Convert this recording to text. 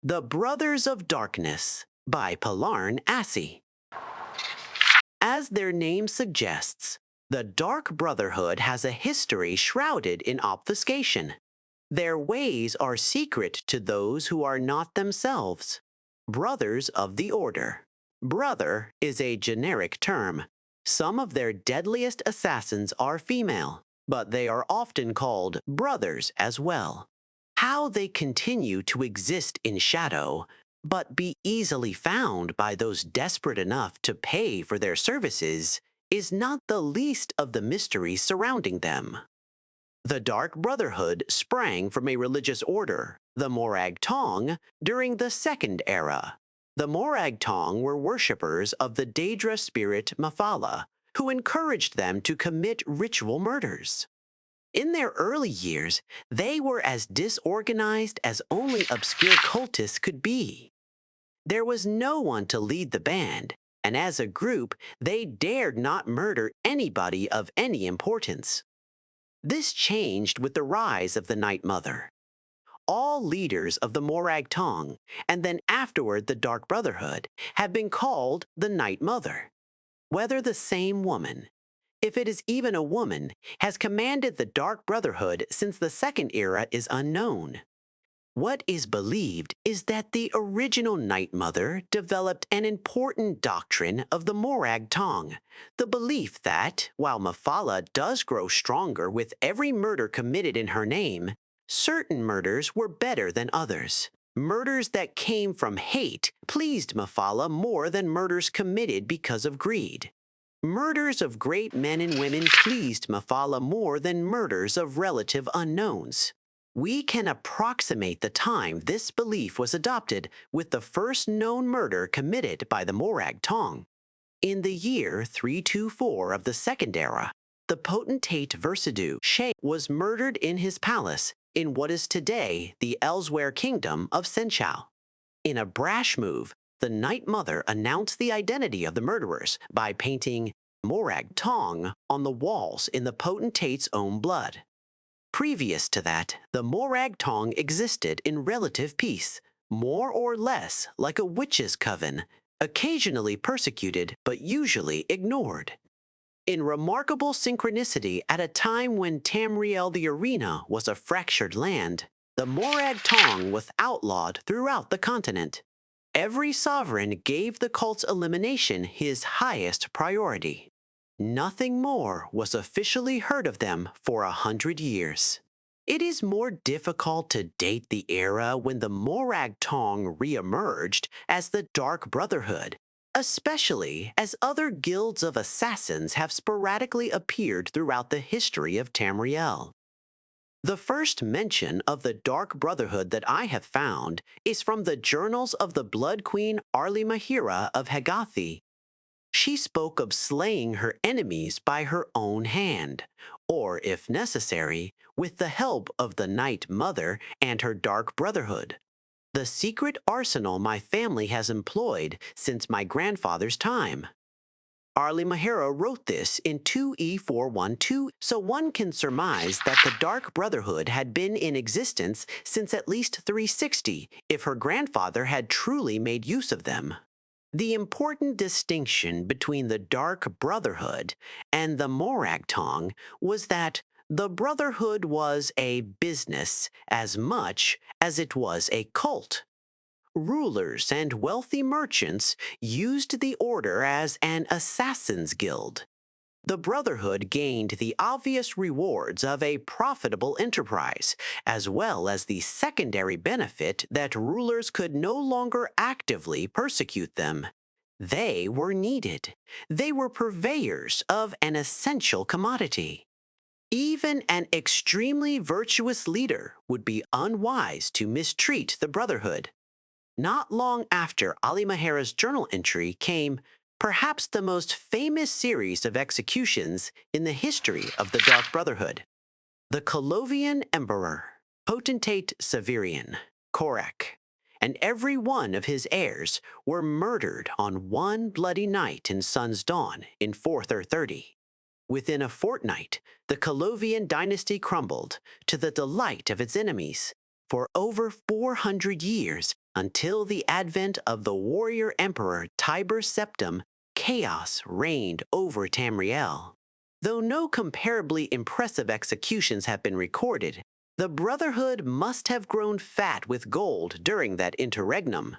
The Brothers of Darkness by Pelarn Assi. As their name suggests, the Dark Brotherhood has a history shrouded in obfuscation. Their ways are secret to those who are not themselves. Brothers of the Order. Brother is a generic term. Some of their deadliest assassins are female, but they are often called brothers as well. How they continue to exist in shadow, but be easily found by those desperate enough to pay for their services, is not the least of the mysteries surrounding them. The Dark Brotherhood sprang from a religious order, the Morag Tong, during the Second Era. The Morag Tong were worshippers of the Daedra spirit Mafala, who encouraged them to commit ritual murders. In their early years, they were as disorganized as only obscure cultists could be. There was no one to lead the band, and as a group, they dared not murder anybody of any importance. This changed with the rise of the Night Mother. All leaders of the Morag Tong, and then afterward the Dark Brotherhood, have been called the Night Mother. Whether the same woman, if it is even a woman, has commanded the Dark Brotherhood since the Second Era is unknown. What is believed is that the original Night Mother developed an important doctrine of the Morag Tong, the belief that, while Mafala does grow stronger with every murder committed in her name, certain murders were better than others. Murders that came from hate pleased Mafala more than murders committed because of greed. Murders of great men and women pleased Mafala more than murders of relative unknowns. We can approximate the time this belief was adopted with the first known murder committed by the Morag Tong. In the year 324 of the Second Era, the potentate Versidue She was murdered in his palace in what is today the Elsewhere Kingdom of Senchao. In a brash move, the Night Mother announced the identity of the murderers by painting Morag Tong on the walls in the potentate's own blood. Previous to that, the Morag Tong existed in relative peace, more or less like a witch's coven, occasionally persecuted but usually ignored. In remarkable synchronicity at a time when Tamriel the Arena was a fractured land, the Morag Tong was outlawed throughout the continent. Every sovereign gave the cult's elimination his highest priority. Nothing more was officially heard of them for 100 years. It is more difficult to date the era when the Morag Tong re-emerged as the Dark Brotherhood, especially as other guilds of assassins have sporadically appeared throughout the history of Tamriel. The first mention of the Dark Brotherhood that I have found is from the journals of the Blood Queen Arlimahira of Hagathi. She spoke of slaying her enemies by her own hand, or, if necessary, with the help of the Night Mother and her Dark Brotherhood, the secret arsenal my family has employed since my grandfather's time. Arlimahira wrote this in 2E412, so one can surmise that the Dark Brotherhood had been in existence since at least 360 if her grandfather had truly made use of them. The important distinction between the Dark Brotherhood and the Morag Tong was that the Brotherhood was a business as much as it was a cult. Rulers and wealthy merchants used the order as an assassin's guild. The Brotherhood gained the obvious rewards of a profitable enterprise, as well as the secondary benefit that rulers could no longer actively persecute them. They were needed. They were purveyors of an essential commodity. Even an extremely virtuous leader would be unwise to mistreat the Brotherhood. Not long after Arlimahira's journal entry came perhaps the most famous series of executions in the history of the Dark Brotherhood. The Colovian Emperor, Potentate Severian, Korak, and every one of his heirs were murdered on one bloody night in Sun's Dawn in 430. Within a fortnight, the Colovian dynasty crumbled, to the delight of its enemies. For over 400 years, until the advent of the warrior emperor Tiber Septim, chaos reigned over Tamriel. Though no comparably impressive executions have been recorded, the Brotherhood must have grown fat with gold during that interregnum.